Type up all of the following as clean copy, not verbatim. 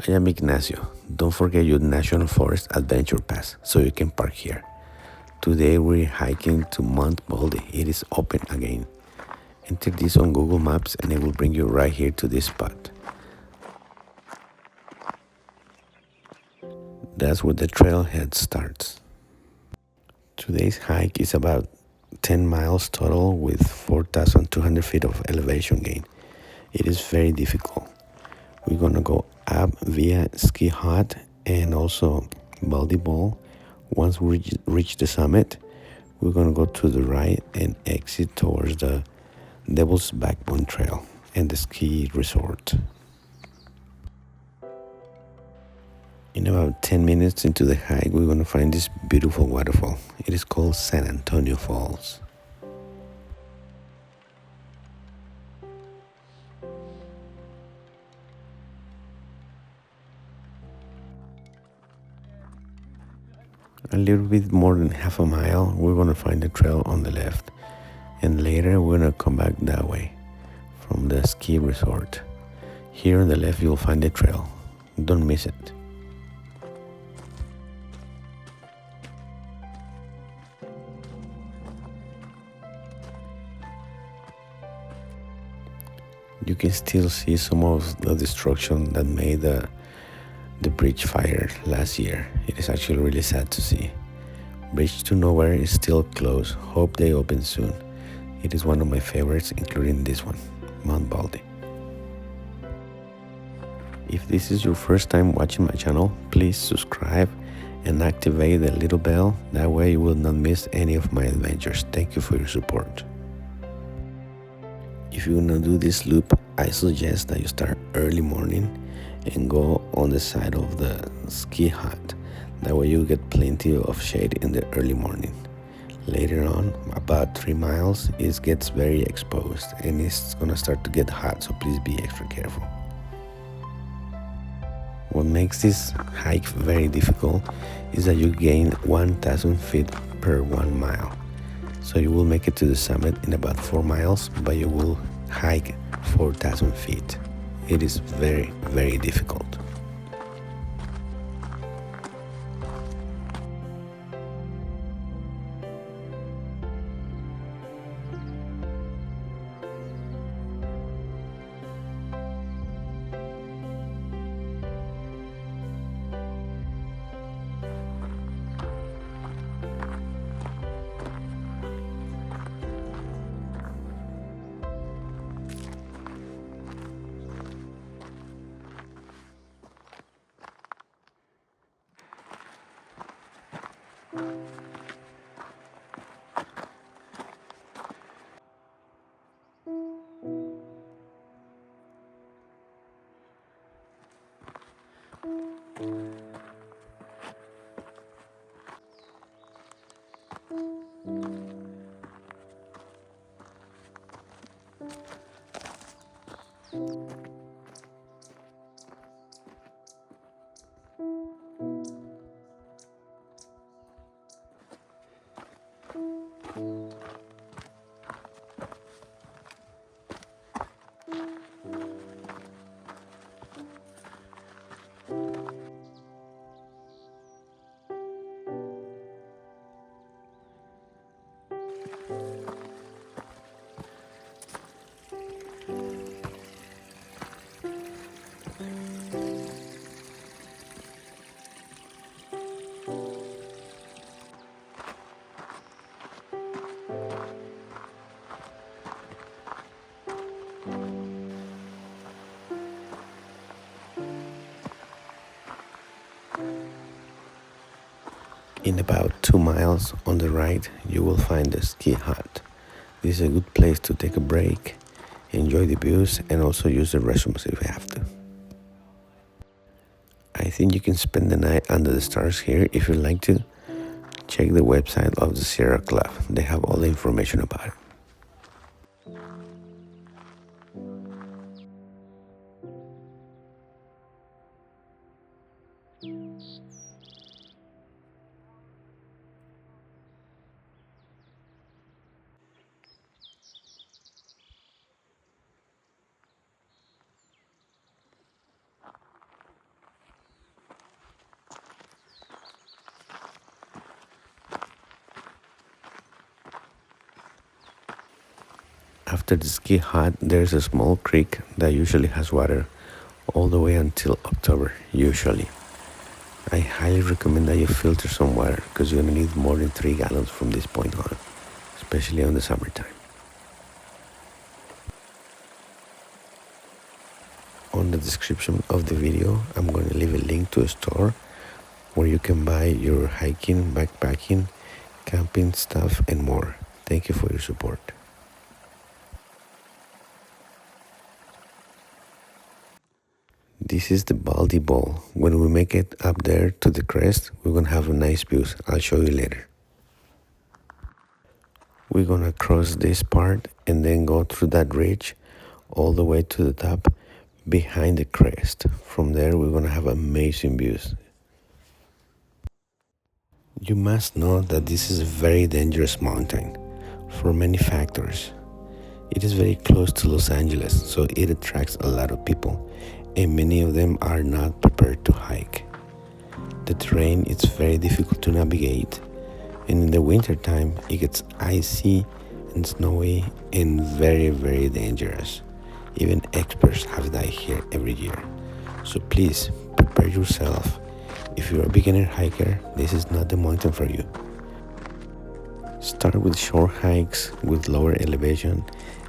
I am Ignacio. Don't forget your National Forest Adventure Pass so you can park here. Today we're hiking to Mount Baldy. It is open again. Enter this on Google Maps and it will bring you right here to this spot. That's where the trailhead starts. Today's hike is about 10 miles total with 4,200 feet of elevation gain. It is very difficult. We're gonna go up via Ski Hut and also Baldy Bowl. Once we reach the summit, we're gonna go to the right and exit towards the Devil's Backbone Trail and the ski resort. In about 10 minutes into the hike, we're gonna find this beautiful waterfall. It is called San Antonio Falls. A little bit more than half a mile, we're gonna find the trail on the left. And later, we're gonna come back that way from the ski resort. Here on the left, you'll find the trail. Don't miss it. You can still see some of the destruction that made the bridge fire last year. It is actually really sad to see. Bridge to Nowhere is still closed. Hope they open soon. It is one of my favorites, including this one, Mount Baldy. If this is your first time watching my channel, please subscribe and activate the little bell. That way you will not miss any of my adventures. Thank you for your support. If you're gonna do this loop, I suggest that you start early morning and go on the side of the ski hut. That way you get plenty of shade in the early morning. Later on, about 3 miles, it gets very exposed and it's gonna start to get hot, so please be extra careful. What makes this hike very difficult is that you gain 1,000 feet per 1 mile. So you will make it to the summit in about 4 miles, but you will hike 4,000 feet. It is very, very difficult. In about 2 miles on the right, you will find the ski hut. This is a good place to take a break, enjoy the views, and also use the restrooms if you have to. I think you can spend the night under the stars here if you'd like to. Check the website of the Sierra Club. They have all the information about it. After the ski hut, there's a small creek that usually has water all the way until October, usually. I highly recommend that you filter some water because you're going to need more than 3 gallons from this point on, especially on the summertime. On the description of the video, I'm going to leave a link to a store where you can buy your hiking, backpacking, camping stuff, and more. Thank you for your support. This is the Baldy Bowl. When we make it up there to the crest, we're going to have a nice view. I'll show you later. We're going to cross this part and then go through that ridge all the way to the top behind the crest. From there, we're going to have amazing views. You must know that this is a very dangerous mountain for many factors. It is very close to Los Angeles, so it attracts a lot of people, and many of them are not prepared to hike. The terrain is very difficult to navigate, and in the winter time it gets icy and snowy and very, very dangerous. Even experts have died here every year. So please prepare yourself. If you're a beginner hiker, this is not the mountain for you. Start with short hikes with lower elevation,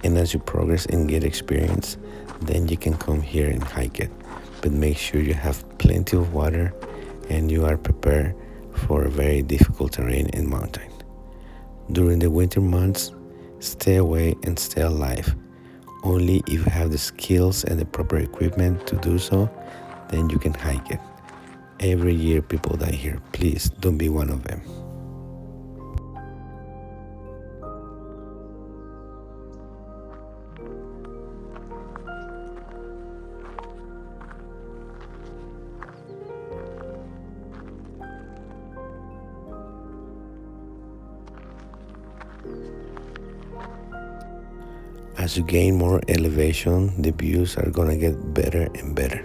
and as you progress and get experience, then you can come here and hike it. But make sure you have plenty of water and you are prepared for a very difficult terrain and mountain. During the winter months, stay away and stay alive. Only if you have the skills and the proper equipment to do so, then you can hike it. Every year people die here. Please don't be one of them. As you gain more elevation, the views are gonna get better and better.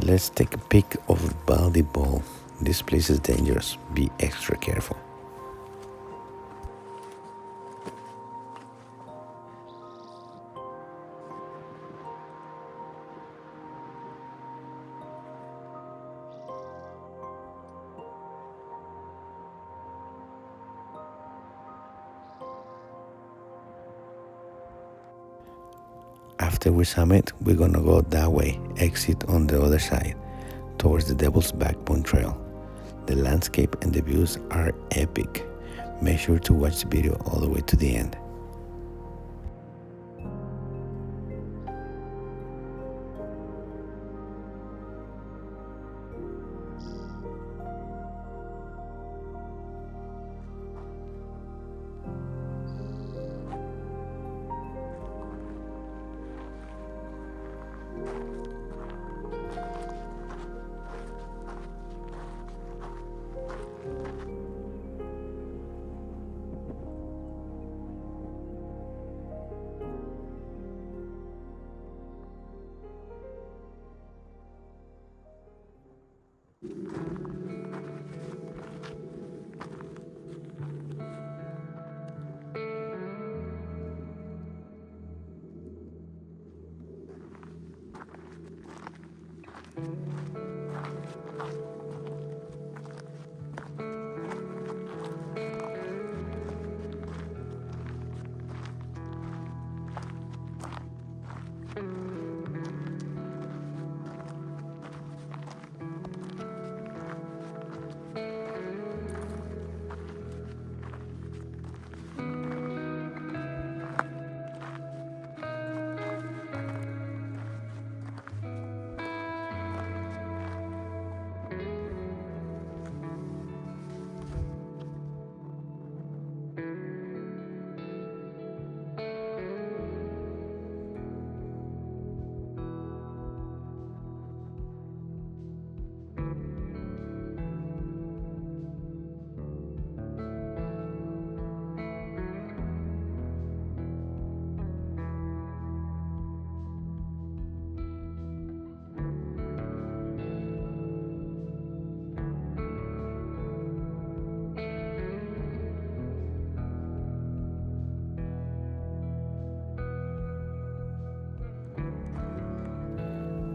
Let's take a peek of Baldy Bowl. This place is dangerous. Be extra careful. After we summit, we're gonna go that way, exit on the other side, towards the Devil's Backbone Trail. The landscape and the views are epic. Make sure to watch the video all the way to the end.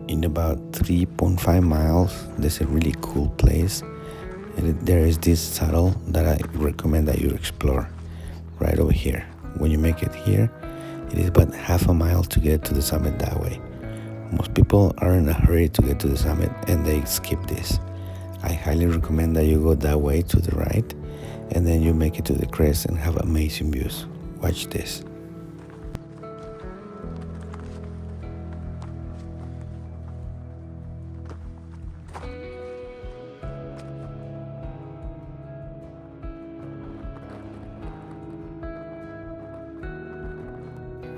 In about 3.5 miles, there's a really cool place. And there is this saddle that I recommend that you explore right over here. When you make it here, it is about half a mile to get to the summit that way. Most people are in a hurry to get to the summit and they skip this. I highly recommend that you go that way to the right and then you make it to the crest and have amazing views. Watch this.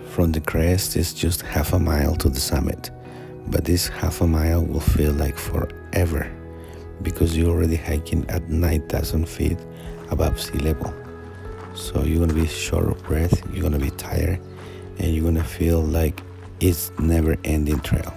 From the crest is just half a mile to the summit, but this half a mile will feel like forever because you're already hiking at 9,000 feet above sea level. So you're gonna be short of breath, you're gonna be tired, and you're gonna feel like it's never-ending trail.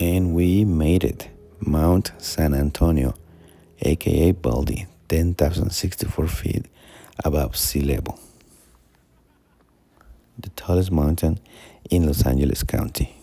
And we made it. Mount San Antonio, aka Baldy, 10,064 feet above sea level. The tallest mountain in Los Angeles County.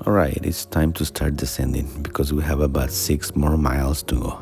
Alright, it's time to start descending because we have about 6 more miles to go.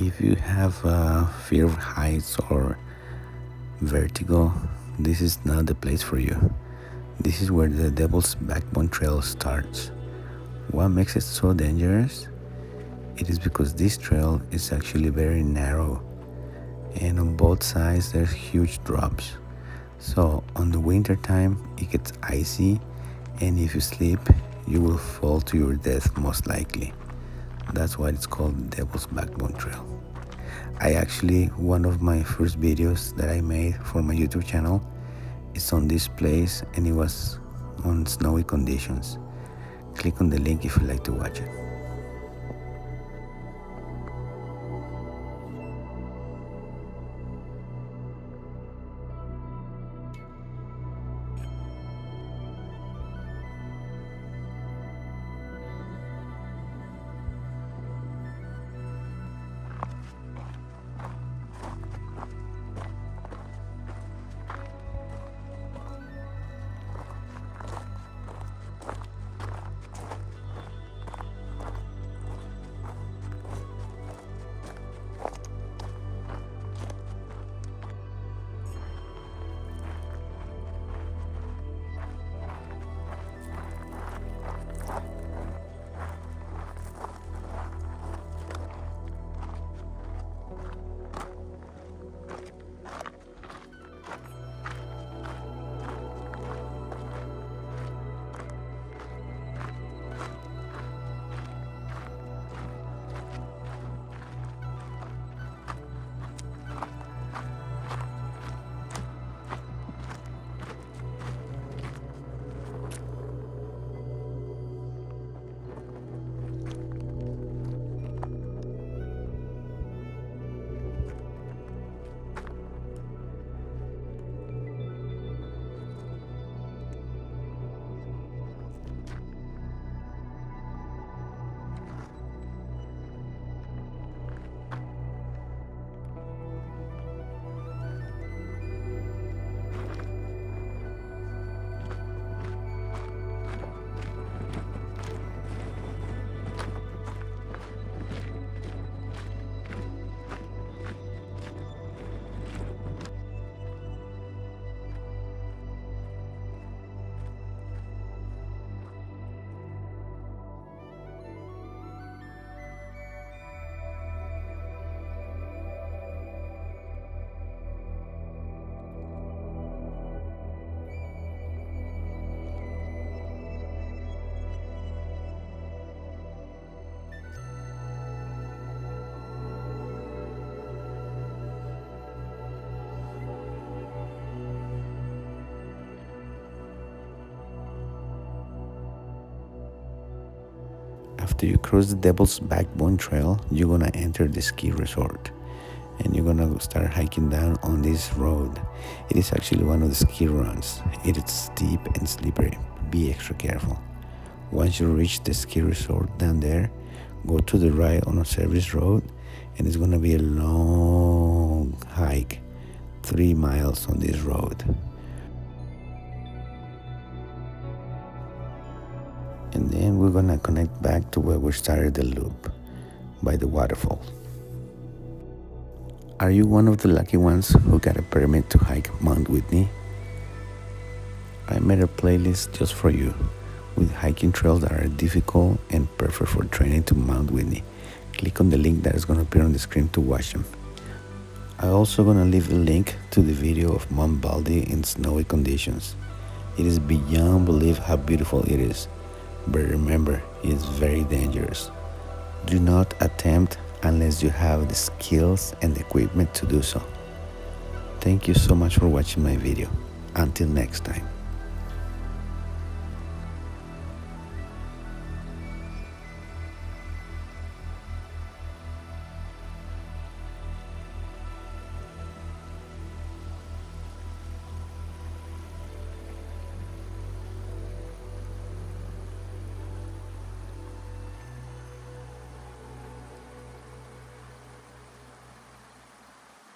If you have fear of heights or vertigo, this is not the place for you. This is where the Devil's Backbone Trail starts. What makes it so dangerous? It is because this trail is actually very narrow, and on both sides there's huge drops. So on the winter time it gets icy, and if you slip you will fall to your death most likely. That's why it's called the Devil's Backbone Trail. One of my first videos that I made for my YouTube channel is on this place, and it was on snowy conditions. Click on the link if you'd like to watch it. After you cross the Devil's Backbone Trail, you're gonna enter the ski resort, and you're gonna start hiking down on this road. It is actually one of the ski runs. It is steep and slippery. Be extra careful. Once you reach the ski resort down there, go to the right on a service road, and it's gonna be a long hike, 3 miles on this road. And then we're gonna connect back to where we started the loop, by the waterfall. Are you one of the lucky ones who got a permit to hike Mount Whitney? I made a playlist just for you, with hiking trails that are difficult and perfect for training to Mount Whitney. Click on the link that is gonna appear on the screen to watch them. I'm also gonna leave a link to the video of Mount Baldy in snowy conditions. It is beyond belief how beautiful it is. But remember, it's very dangerous. Do not attempt unless you have the skills and equipment to do so. Thank you so much for watching my video. Until next time.